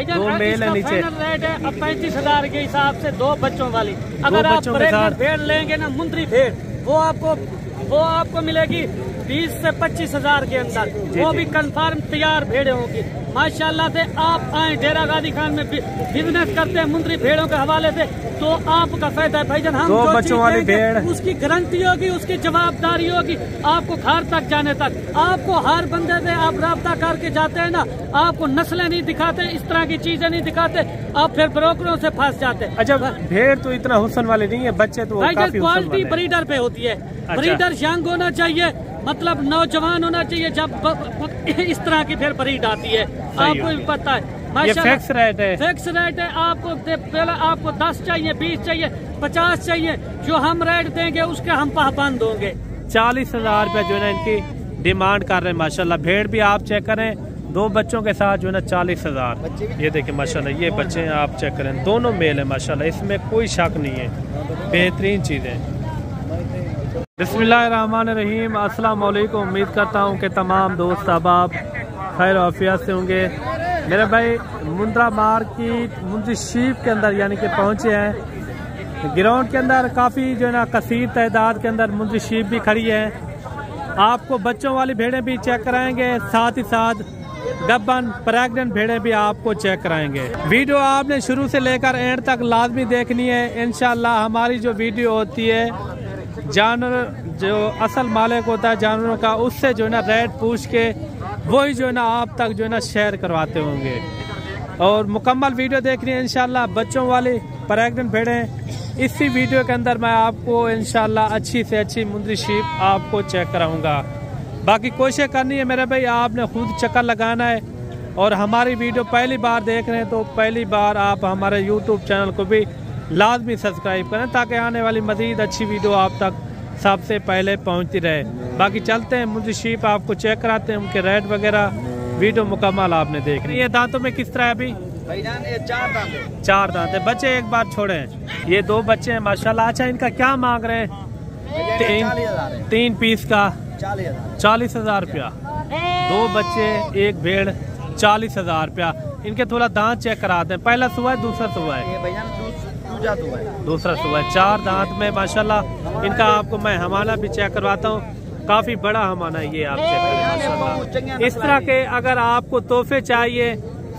दो मेल है नीचे। रेट है अब 35,000 के हिसाब से 2 बच्चों वाली। अगर आप भेड़ लेंगे ना, मुंद्री भेड़, वो आपको मिलेगी 20 से 25,000 के अंदर। वो भी कंफर्म तैयार भेड़े होगी माशाल्लाह से। आप आए डेरा गाजी खान में बिजनेस करते हैं मुंद्री भेड़ों के हवाले से, तो आपका फायदा है भाईजान। हम 2 बच्चों वाली भेड़, उसकी गारंटी होगी, उसकी जवाबदारी होगी आपको घर तक जाने तक। आपको हर बंदे से आप राब्ता करके जाते हैं ना, आपको नस्लें नहीं दिखाते, इस तरह की चीजें नहीं दिखाते, आप फिर ब्रोकरों से फंस जाते हैं। अच्छा, भेड़ तो इतना हुस्न वाली नहीं है, बच्चे तो काफी क्वालिटी ब्रीडर पे होती है। ब्रीडर यंग होना चाहिए, मतलब नौजवान होना चाहिए, जब इस तरह की फिर ब्रीड आती है। आपको भी पता है ये फिक्स रेट है। फिक्स रेट है। आपको पहले आपको 10 चाहिए, 20 चाहिए, 50 चाहिए, जो हम रेट देंगे उसके हम पाबंद होंगे। 40,000 रुपए जो है ना इनकी डिमांड कर रहे हैं माशाल्लाह। भेड़ भी आप चेक करें, 2 बच्चों के साथ जो है ना 40,000। ये देखिए माशाल्लाह, ये बच्चे आप चेक करें, दोनों मेल है माशाल्लाह, इसमें कोई शक नहीं है, बेहतरीन चीज़ें। बिस्मिल्लाहिर्रहमानिर्रहीम, अस्सलाम वालेकुम। उम्मीद करता हूँ कि तमाम दोस्त अहबाब खैर आफियत से होंगे। मेरे भाई मुंद्रा मार्केट मुंद्री शीप के अंदर यानी कि पहुँचे हैं। ग्राउंड के अंदर काफ़ी जो है ना कसीर तादाद के अंदर मुंद्री शीप भी खड़ी है। आपको बच्चों वाली भेड़ें भी चेक कराएंगे, साथ ही साथ गब्बन प्रेग्नेंट भेड़ें भी आपको चेक कराएंगे। वीडियो आपने शुरू से लेकर एंड तक लाजमी देखनी है। इंशाल्लाह हमारी जो वीडियो होती है, जानवर जो असल मालिक होता है जानवरों का, उससे जो है ना रेट पूछ के वही जो है ना आप तक जो है ना शेयर करवाते होंगे। और मुकम्मल वीडियो देखनी है इंशाल्लाह। बच्चों वाली प्रेग्नेंट भेड़ें इसी वीडियो के अंदर मैं आपको इंशाल्लाह अच्छी से अच्छी मुंद्री शीप आपको चेक कराऊंगा। बाकी कोशिश करनी है मेरे भाई, आपने खुद चक्कर लगाना है। और हमारी वीडियो पहली बार देख रहे हैं तो पहली बार आप हमारे यूट्यूब चैनल को भी लाजमी सब्सक्राइब करें, ताकि आने वाली मजीद अच्छी वीडियो आप तक सबसे पहले पहुंचती रहे। बाकी चलते हैं मुंद्री शीप आपको चेक कराते हैं, उनके रेट वगैरह वीडियो मुकम्मल आपने देख रही है। दांतों में किस तरह है अभी? भाईजान ये 4 दांत है। 4 दांत है। बच्चे एक बार छोड़े, ये 2 बच्चे हैं माशाल्लाह। अच्छा, इनका क्या मांग रहे हैं? 3 पीस का 40,000 रुपया। 2 बच्चे, 1 भेड़, 40,000 रुपया। इनके थोड़ा दांत चेक कराते हैं। पहला सुबह है, दूसरा सुबह है? दूसरा सुबह है। 4 दांत में माशाल्लाह। इनका आपको मैं हमाना भी चेक करवाता हूँ, काफी बड़ा हमाना ये आप चेक करें माशाल्लाह। इस तरह के अगर आपको तोहफे चाहिए,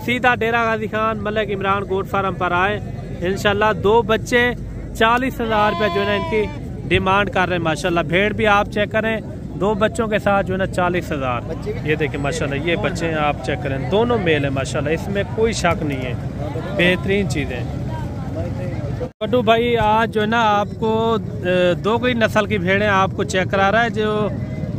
सीधा डेरा गाजी खान मलिक इमरान गोट फार्म पर आए। इंशाल्लाह 2 बच्चे 40,000 रुपया जो है ना इनकी डिमांड कर रहे हैं माशाल्लाह। भेड़ भी आप चेक करें, 2 बच्चों के साथ जो है ना 40,000। ये देखिए माशाल्लाह, ये बच्चे आप चेक करें, दोनों मेल है माशाल्लाह, इसमें कोई शक नहीं है, बेहतरीन चीज़ें। बड्डू भाई आज जो है ना आपको 2 कोई नस्ल की भेड़ें आपको चेक करा रहा है, जो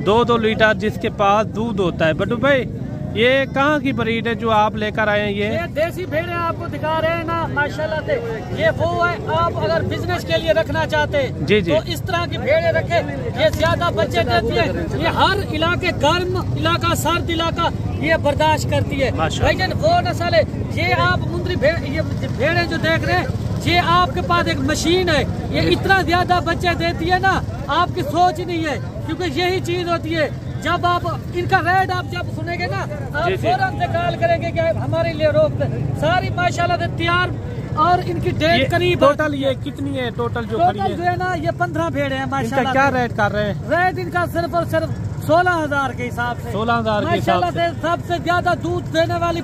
2-2 लीटर जिसके पास दूध होता है। बड्डू भाई ये कहाँ की ब्रीड है जो आप लेकर आए हैं? ये देसी भेड़ें आपको दिखा रहे हैं ना माशाल्लाह से। ये वो है, आप अगर बिजनेस के लिए रखना चाहते हैं जी जी, तो इस तरह की भेड़ें रखें। ये ज्यादा बच्चे देती है, ये हर इलाके, गर्म इलाका, सर्द इलाका ये बर्दाश्त करती है भाईजान। वो नस्ल है ये। आप मुंद्री भेड़ें जो देख रहे हैं, ये आपके पास एक मशीन है, ये इतना ज्यादा बच्चे देती है ना, आपकी सोच ही नहीं है। क्योंकि यही चीज होती है, जब आप इनका रेट आप जब सुनेंगे ना, आप फौरन से कॉल करेंगे कि हमारे लिए रोक दे। सारी माशाल्लाह से तैयार, और इनकी डेट करीब। टोटल ये कितनी है? टोटल जो है ना ये 15 भेड़ है माशाल्लाह। क्या रेट कर रहे हैं? रेट इनका सिर्फ और सिर्फ 16,000 के हिसाब से। 16,000 के हिसाब से। सबसे ज्यादा दूध देने वाली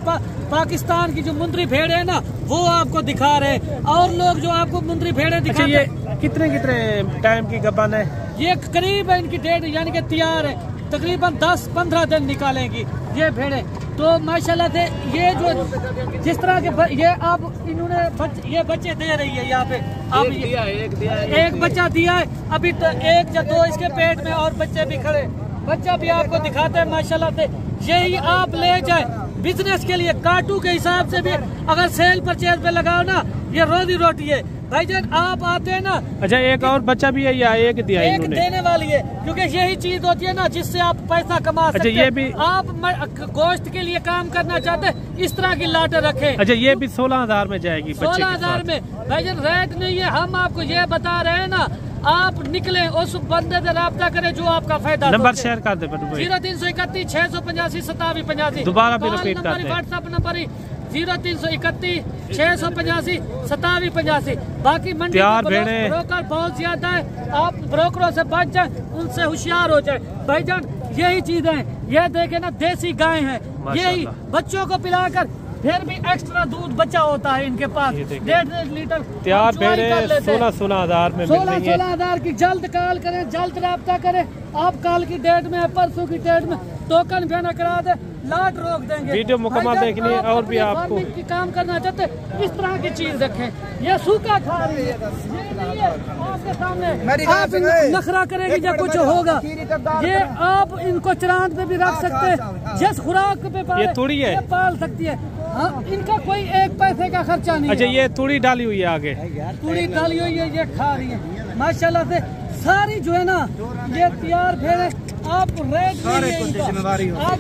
पाकिस्तान की जो मुंद्री भेड़ है ना, वो आपको दिखा रहे हैं। और लोग जो आपको मुंद्री भेड़े दिखा, ये कितने टाइम की गब्बन है? ये करीब है इनकी डेट, यानी कि तैयार है, तकरीबन 10-15 दिन निकालेंगी ये भेड़े। तो माशाल्लाह से ये जो जिस तरह के ये आप इन्होंने ये बच्चे दे रही है यहाँ पे। अब एक बच्चा दिया है अभी, तो 1 या 2 इसके पेट में और बच्चे भी खड़े। बच्चा भी आपको दिखाते हैं माशाल्लाह से। यही आप ले जाए बिजनेस के लिए, काटू के हिसाब से भी अगर सेल परचेज पे लगाओ ना, ये रोजी रोटी है भाईजान। आप आते हैं ना। अच्छा, एक और बच्चा भी है या एक दिया? एक देने वाली है, क्योंकि यही चीज होती है ना जिससे आप पैसा कमा सकते हैं। ये भी आप गोश्त के लिए काम करना चाहते हैं, इस तरह की लाटे रखें। अच्छा, ये भी 16,000 में जाएगी? 16,000 में भाईजान रेट नहीं है, हम आपको ये बता रहे हैं ना। आप निकले उस बंदे से रब्ता करें जो आपका फायदा। नंबर शेयर कर दे 0331 685 2785। दोबारा भी रिपीट कर दे। WhatsApp number 0331 685 2785। बाकी मंडी तैयार में भेड़ें। ब्रोकर बहुत ज्यादा है, आप ब्रोकरों से बच जाए, उनसे होशियार हो जाए भाईजान। यही चीजें ये देखे ना, देसी गाय है, यही बच्चों को पिलाकर फिर भी एक्स्ट्रा दूध बचा होता है इनके पास, 1.5 लीटर। तैयार भेड़े 16-16 हजार में मिल रही है। 16 हजार की। जल्द कॉल करें, जल्द रब्ता करें। आप कल की डेट में, परसों की डेट में टोकन भेना करा दे, लाट रोक देंगे। वीडियो मुकम्मल देखनी है और भी आपको की काम करना चाहते इस तरह की चीज रखें। ये सूखा खा रही है, ये नहीं है आपके सामने। आप नखरा करेंगे जब कुछ होगा, ये आप इनको चरांद पे भी रख सकते हैं, जिस खुराक पे पाले, ये तुड़ी है, पाल सकती है। हाँ, इनका कोई एक पैसे का खर्चा नहीं। अच्छा, ये तुड़ी डाली हुई है आगे, तुड़ी डाली हुई है, ये खा रही है माशाल्लाह से। सारी जो है ना ये तैयार भेड़े, आप रेट आप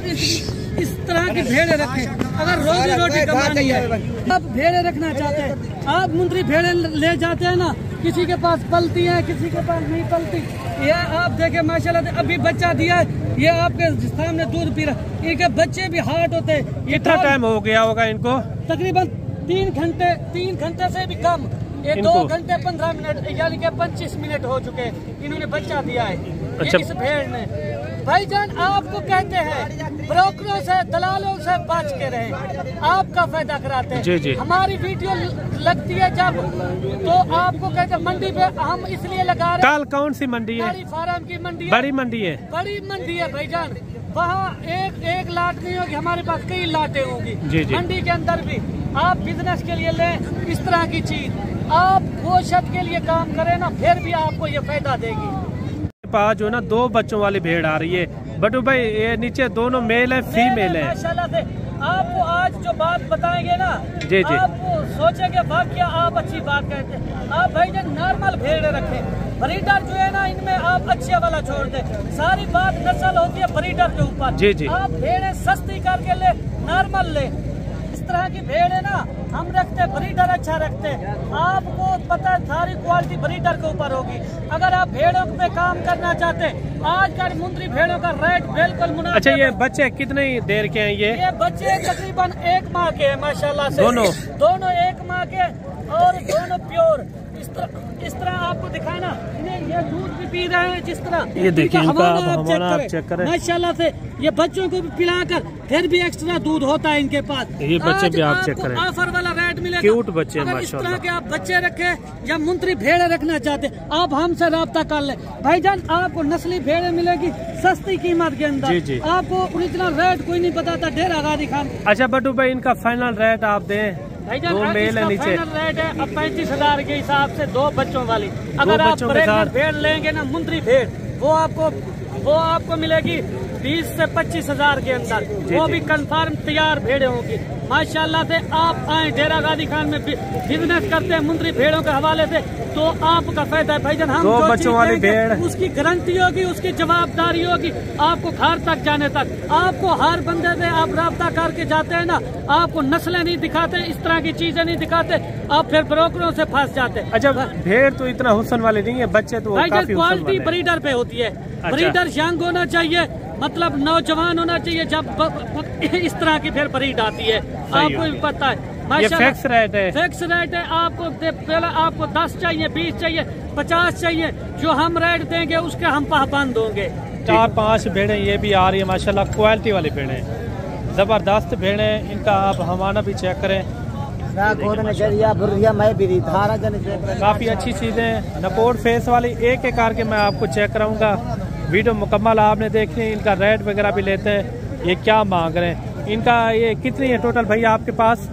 इस तरह की भेड़े रखें। अगर रोजी रोटी कमानी है, आप भेड़े रखना चाहते हैं, आप मुंद्री भेड़े ले जाते हैं ना, किसी के पास पलती है, किसी के पास नहीं पलती। ये आप देखे माशाल्लाह से अभी बच्चा दिया है, ये आपके सामने दूध पी रहा। इनके बच्चे भी हार्ट होते हैं। कितना टाइम हो गया होगा इनको? तकरीबन 3 घंटे से भी कम। ये 2 घंटे 15 मिनट यानी कि 25 मिनट हो चुके हैं, इन्होंने बच्चा दिया है। अच्छा। इस भेड़ ने भाईजान आपको कहते हैं ब्रोकरों से, दलालों से बच के रहे, आपका फायदा कराते हैं। जी जी। हमारी वीडियो लगती है जब, तो आपको कहते हैं मंडी पे हम इसलिए लगा रहे हैं। कल कौन सी मंडी है? फार्म की मंडी है, बड़ी मंडी है। बड़ी मंडी है भाईजान। वहाँ एक लाट नहीं होगी, हमारे पास कई लाटें होंगी। जी जी। मंडी के अंदर भी आप बिजनेस के लिए लें इस तरह की चीज, आप गोशत के लिए काम करें ना, फिर भी आपको ये फायदा देगी। पास जो है ना 2 बच्चों वाली भेड़ आ रही है। बटू भाई, ये नीचे दोनों मेल है, फीमेल है माशाल्लाह से। आपको आज जो बात बताएंगे ना, जी जी, आप सोचेंगे वाकया आप अच्छी बात कहते हैं। आप भाई जब नॉर्मल भेड़ रखें, ब्रीडर जो है ना इनमें आप अच्छे वाला छोड़ दे। सारी बात नस्ल होती है ब्रीडर के ऊपर। जी जी। आप भेड़े सस्ती करके ले, नॉर्मल ले। इस तरह की भेड़ है ना हम रखते, ब्रीडर अच्छा रखते। आपको पता है सारी क्वालिटी ब्रीडर के ऊपर होगी। अगर आप भेड़ों पे काम करना चाहते, आजकल मुंद्री भेड़ों का रेट बिल्कुल मुनासिब। अच्छा, ये बच्चे कितनी देर के हैं? ये बच्चे तकरीबन 1 माह के हैं माशाल्लाह से। दोनों 1 माह के और दोनों प्योर। इस तरह आपको दिखाए ना, ये दूध भी पी रहे हैं जिस तरह। ये देखिए इनका हवाना आप चेक करें माशाल्लाह से। ये बच्चों को भी पिलाकर फिर भी एक्स्ट्रा दूध होता है इनके पास। ये बच्चे भी आप चेक करें, ऑफर वाला रेट मिलेगा। क्यूट बच्चे अगर इस माशाल्लाह। तरह के आप बच्चे रखे या मुंत्री भेड़े रखना चाहते, आप हमसे राब्ता कर ले भाईजान। आपको नस्ली भेड़े मिलेगी सस्ती कीमत के अंदर। जी जी। आपको ओरिजिनल रेट कोई नहीं बताता, डेरा गादी खान। अच्छा बटू भाई, इनका फाइनल रेट आप दें। 2 मेल है नीचे। रेट है अब 35,000 के हिसाब से 2 बच्चों वाली। अगर आप प्रेग्नेंट भेड़ लेंगे ना, मुंद्री भेड़, वो आपको मिलेगी 20 से 25,000 के अंदर। वो भी कंफर्म तैयार भेड़े होंगी माशाल्लाह से। आप आए डेरा गादी खान में बिजनेस करते हैं मुंद्री भेड़ों के हवाले से, तो आपका फायदा है भाईजान। हम 2 बच्चों वाली भेड़, उसकी गारंटी होगी, उसकी जवाबदारी होगी आपको घर तक जाने तक। आपको हर बंदे से आप राब्ता करके जाते हैं ना, आपको नस्लें नहीं दिखाते, इस तरह की चीजें नहीं दिखाते, आप फिर ब्रोकरों से फंस जाते। अच्छा, भेड़ तो इतना हुस्न वाली नहीं है, बच्चे तो काफी क्वालिटी ब्रीडर पे होती है। ब्रीडर यंग होना चाहिए, मतलब नौजवान होना चाहिए, जब इस तरह की फिर ब्रीड आती है। आपको भी पता है ये फिक्स रेट है। फिक्स रेट है। आपको पहले आपको 10 चाहिए, 20 चाहिए, 50 चाहिए, जो हम रेट देंगे उसके हम पाबंद होंगे। 4-5 भेड़े ये भी आ रही है माशाल्लाह, क्वालिटी वाली भेड़े, जबरदस्त भेड़े। इनका आप हवाना भी चेक करें, काफी अच्छी चीजें। नकोर फेस वाली एक एक करके मैं आपको चेक कराऊंगा। वीडियो मुकम्मल आपने देखी है। इनका रेट वगैरह भी लेते हैं, ये क्या मांग रहे हैं। इनका ये कितनी है टोटल भैया आपके पास?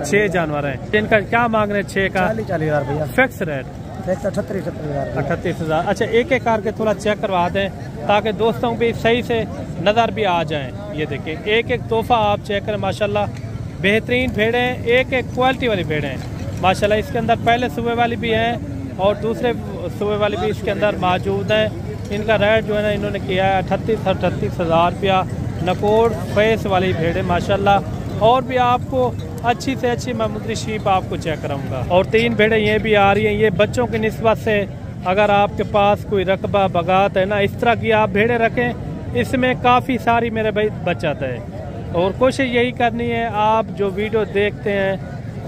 6 जानवर हैं। इनका क्या मांग रहे हैं? 6 का 40,000 भैया फिक्स रेट। 38,000। अच्छा, एक एक करके थोड़ा चेक करवा दें ताकि दोस्तों भी सही से नज़र भी आ जाएं। ये देखिए एक एक तोहफा आप चेक करें माशाल्लाह, बेहतरीन भेड़े हैं, एक एक क्वालिटी वाली भेड़े हैं माशाल्लाह। इसके अंदर पहले सुबह वाली भी हैं और दूसरे सुबह वाली भी इसके अंदर मौजूद हैं। इनका रेट जो है ना इन्होंने किया है 38,000 रुपया। नकोर फेस वाली भेड़े माशाल्लाह। और भी आपको अच्छी से अच्छी मैं मुंद्री शीप आपको चेक कराऊंगा। और 3 भेड़े ये भी आ रही हैं। ये बच्चों की निस्बत से अगर आपके पास कोई रकबा बगात है ना, इस तरह की आप भेड़े रखें, इसमें काफ़ी सारी मेरे भाई बचत है। और कोशिश यही करनी है, आप जो वीडियो देखते हैं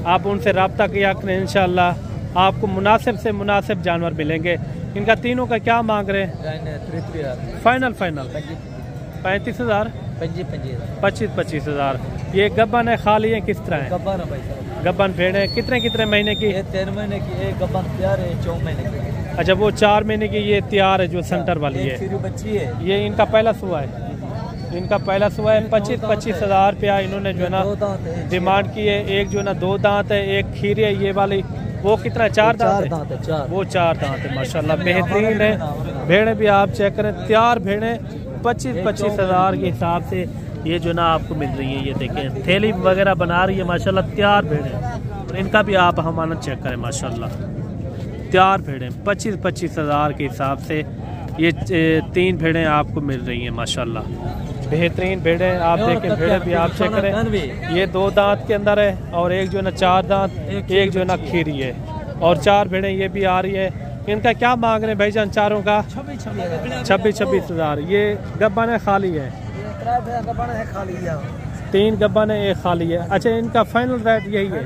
आप उनसे रब्ता किया करें, इंशाल्लाह आपको मुनासिब से मुनासिब जानवर मिलेंगे। इनका तीनों का क्या मांग रहे हैं? फाइनल 35,000 25,000। ये गब्बन है, खाली है, किस तरह है? गब्बन भेड़ है। कितने महीने की? 13 महीने की। एक गब्बन तैयार है 4 महीने की। अच्छा, वो 4 महीने की ये तैयार है जो सेंटर वाली है। बच्ची है। ये इनका पहला सुआ है। इनका पहला सुआ है। 25,000 रुपया इन्होंने जो है ना डिमांड की है। एक जो है ना 2 दांत है, एक खीरी है ये वाली। वो कितना? 4 दांत है। वो 4 दांत है माशाल्लाह, बेहतरीन है। भेड़ें भी आप चेक करें, तैयार भेड़ें 25,000 के हिसाब से ये जो ना आपको मिल रही है। ये देखें थैली वगैरह बना रही है माशाल्लाह, तैयार भेड़ें। और इनका भी आप हमारा चेक करें माशाल्लाह, तैयार भेड़ें 25,000 के हिसाब से ये 3 भेड़ें आपको मिल रही हैं माशाल्लाह, बेहतरीन भेड़ें। आप देखें भेड़ें भी आप चेक करें। ये 2 दांत के अंदर है और एक जो है ना 4 दांत, एक जो है ना खीरी है और 4 भेड़ें ये भी आ रही है। इनका क्या मांग रहे हैं भाईजान चारों का? 26,000। ये गब्बन है, खाली है? 3 गब्बन है, एक खाली है। अच्छा, इनका फाइनल रेट यही है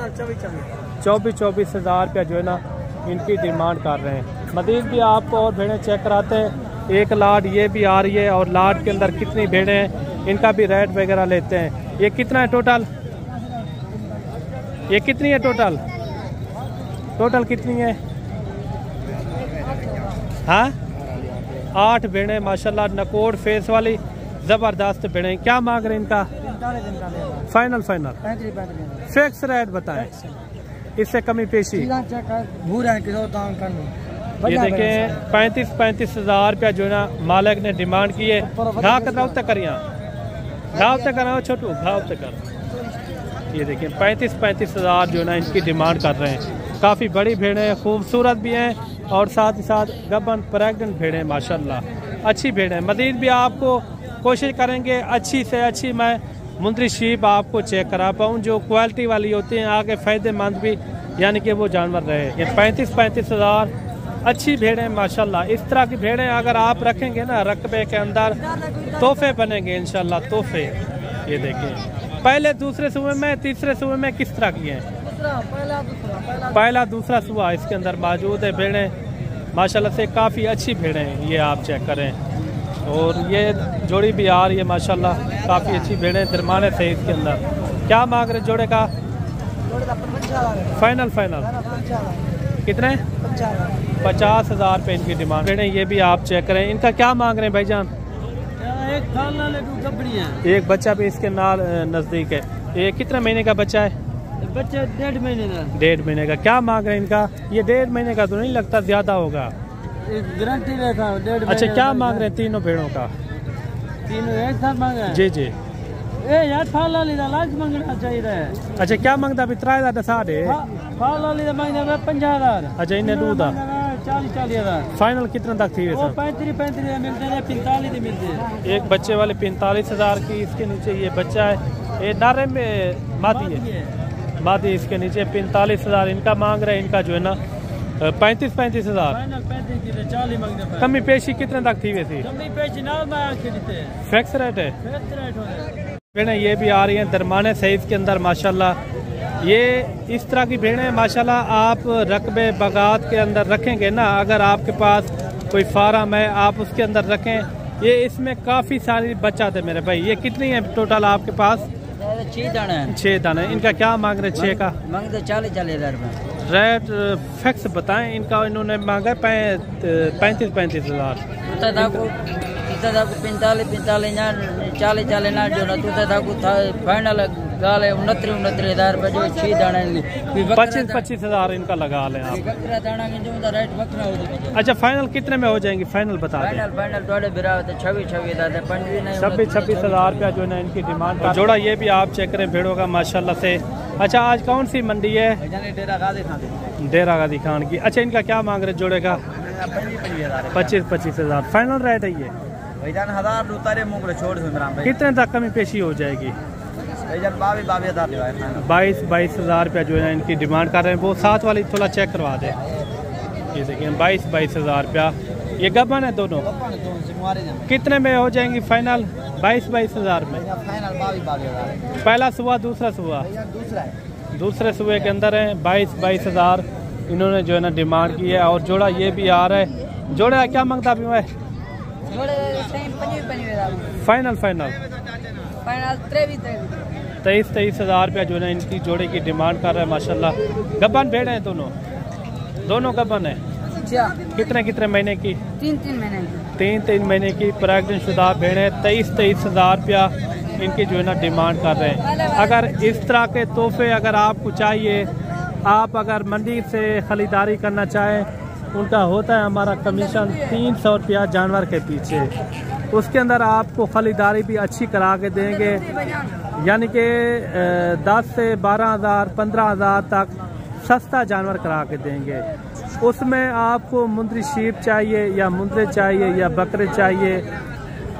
24,000 रुपया जो है ना इनकी डिमांड कर रहे हैं। मजीद भी आपको और भेड़ें चेक कराते हैं। एक लाट ये भी आ रही है और लाट के अंदर कितनी भेड़ें हैं इनका भी रेट वगैरह लेते हैं। ये कितना है टोटल? ये कितनी है टोटल? टोटल कितनी है? हाँ, 8 भेड़ें माशाल्लाह, नकोड़ फेस वाली जबरदस्त भेड़ें। क्या मांग रहे हैं इनका? फाइनल फिक्स रेट बताएं, इससे कमी पेशी? ये देखें 35,000 रुपया जो है ना मालिक ने डिमांड की है। घाव तक कर, घाव तक कराओ छोटू, घाव तक कर। ये देखें 35,000 जो है ना इनकी डिमांड कर रहे हैं। काफ़ी बड़ी भेड़ें, खूबसूरत भी हैं और साथ ही साथ गब्बन प्रेग्नेंट भेड़ें माशाल्लाह, अच्छी भेड़ें। मज़ीद भी आपको कोशिश करेंगे अच्छी से अच्छी मैं मुंद्री शीप आपको चेक करा पाऊँ जो क्वालिटी वाली होती हैं, आगे फ़ायदेमंद भी यानी कि वो जानवर रहे। ये 35,000 अच्छी भेड़ें माशाल्लाह। इस तरह की भेड़ें अगर आप रखेंगे ना रकबे के अंदर तोहफे बनेंगे इंशाल्लाह, तोहफे। ये देखिए पहले दूसरे सूबे में, तीसरे सूबे में किस तरह की हैं? पहला दूसरा सूबा इसके अंदर मौजूद है। भेड़ें माशाल्लाह से काफ़ी अच्छी भेड़ें हैं, ये आप चेक करें। और ये जोड़ी भी आ रही है माशाल्लाह, काफ़ी अच्छी भेड़ें दरमाने से इसके अंदर। क्या मांग रहे जोड़े का? फाइनल कितने? 50,000 रुपये इनकी डिमांड। भेड़ें ये भी आप चेक करें। इनका क्या मांग रहे हैं भाईजान? एक बच्चा भी इसके नज़दीक है। ये कितने महीने का बच्चा है? बच्चा 1.5 महीने का। 1.5 महीने का। क्या मांग रहे हैं इनका? ये 1.5 महीने का तो नहीं लगता, ज्यादा होगा। गारंटी रहता है 1.5 महीने। अच्छा, क्या मांग रहे हैं तीनों भेड़ों का? तीनों एक साथ मांग रहे हैं? जी। यार फाला लीदा लाज मांगना चाहिए। अच्छा, क्या मांगता? 3,000 दसा दे। फाला लीदा मांगना 50,000। अच्छा, इन्हें दूधा 40,000। फाइनल कितने तक थी? 35 मिलते हैं, 45 मिलते हैं। एक बच्चे वाले 45,000 की। इसके नीचे ये बच्चा है, ये नारे में मादी इसके नीचे 45,000 इनका मांग रहे हैं। इनका जो है ना 35,000। कमी पेशी कितने तक थी वैसी? फिक्स रेट है। भेड़ें ये भी आ रही हैं दरमाने साइज के अंदर माशाल्लाह। ये इस तरह की भेड़ें माशाल्लाह आप रकबे बगात के अंदर रखेंगे ना, अगर आपके पास कोई फार्म है आप उसके अंदर रखें। ये इसमें काफ़ी सारी बच्चा थे मेरे भाई। ये कितनी है टोटल आपके पास? 6 दाने हैं। 6 दाने। इनका क्या मांग रहे? 6 का मांगते 40,000 रुपये। रेट फिक्स बताएं इनका। इन्होंने मांगा 35,000। 45 ना जो ना फाइनल गाले 29,000 रुपये जो 6 दाने 25,000 इनका लगा लें आप। अच्छा, फाइनल कितने में हो जाएंगी? फाइनल बता दें। फाइनल 26,000 रुपया जो है ना इनकी डिमांड का जोड़ा। ये भी आप चेक करें भेड़ों का माशाल्लाह से। अच्छा, आज कौन सी मंडी है? डेरा गाजी खान की। अच्छा, इनका क्या मांग रहे जोड़े का? 25,000। फाइनल रेट है ये? 1,000 कितने तक कमी पेशी हो जाएगी? 22,000 रुपया जो है इनकी डिमांड कर रहे हैं। वो साथ वाली थोड़ा चेक करवा दे। ये देखिए 22,000 रुपया ये गबन है दोनों? कितने में हो जाएंगी फाइनल? 22,000 में फाइनल 22,000। पहला सुबह दूसरा सुबह? दूसरे सुबह के अंदर है। 22,000 इन्होंने जो है ना डिमांड की है। और जोड़ा ये भी आ रहा है। जोड़ा क्या मांगता अभी मैं? फाइनल 23,000 रुपया जो है ना इनकी जोड़े की डिमांड कर रहा है माशाल्लाह। गबन भेड़ है दोनों गबन है। कितने महीने की? 3 महीने की। 3 महीने की प्रेग्नेंट शुदा भेड़ है। 23,000 रुपया इनकी जो है ना डिमांड कर रहे हैं। अगर इस तरह के तोहफे अगर आपको चाहिए, आप अगर मंडी से खरीदारी करना चाहें, उनका होता है हमारा कमीशन 300 रुपया जानवर के पीछे। उसके अंदर आपको खरीदारी भी अच्छी करा के देंगे, यानी कि 10 से 12,000 15,000 तक सस्ता जानवर करा के देंगे। उसमें आपको मुंदरी शीप चाहिए या मुंदरे चाहिए या बकरे चाहिए,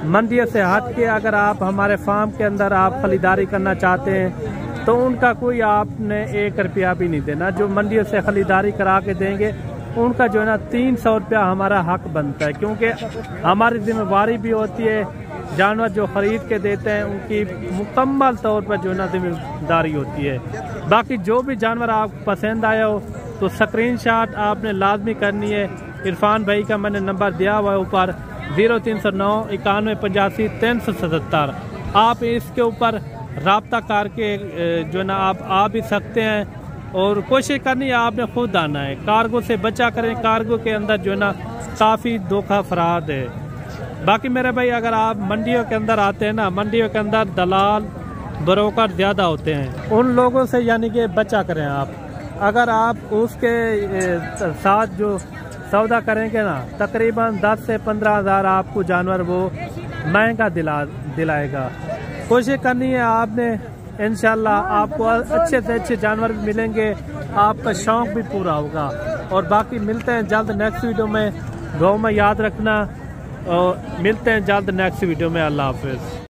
मंडियों से हट के अगर आप हमारे फार्म के अंदर आप खरीदारी करना चाहते हैं तो उनका कोई आपने 1 रुपया भी नहीं देना। जो मंडियों से खरीदारी करा के देंगे उनका जो है ना 300 रुपया हमारा हक बनता है, क्योंकि हमारी जिम्मेवारी भी होती है जानवर जो खरीद के देते हैं उनकी मुकम्मल तौर पर जो है ना जिम्मेदारी होती है। बाकी जो भी जानवर आपको पसंद आया हो तो स्क्रीनशॉट आपने लाजमी करनी है। इरफान भाई का मैंने नंबर दिया हुआ है ऊपर 0309 91 85 377। आप इसके ऊपर राब्ता करके जो है ना आप आ भी सकते हैं। और कोशिश करनी है आपने खुद आना है, कार्गो से बचा करें। कार्गो के अंदर जो है ना काफ़ी धोखा फराद है। बाकी मेरे भाई अगर आप मंडियों के अंदर आते हैं ना, मंडियों के अंदर दलाल ब्रोकर ज़्यादा होते हैं, उन लोगों से यानी कि बचा करें आप। अगर आप उसके साथ जो सौदा करेंगे ना, तकरीबन 10 से 15,000 आपको जानवर वो महंगा दिलाएगा। कोशिश करनी है आपने, इंशाल्लाह आपको अच्छे से अच्छे जानवर भी मिलेंगे, आपका शौक भी पूरा होगा। और बाकी मिलते हैं जल्द नेक्स्ट वीडियो में। दुआ में याद रखना और मिलते हैं जल्द नेक्स्ट वीडियो में। अल्लाह हाफिज़।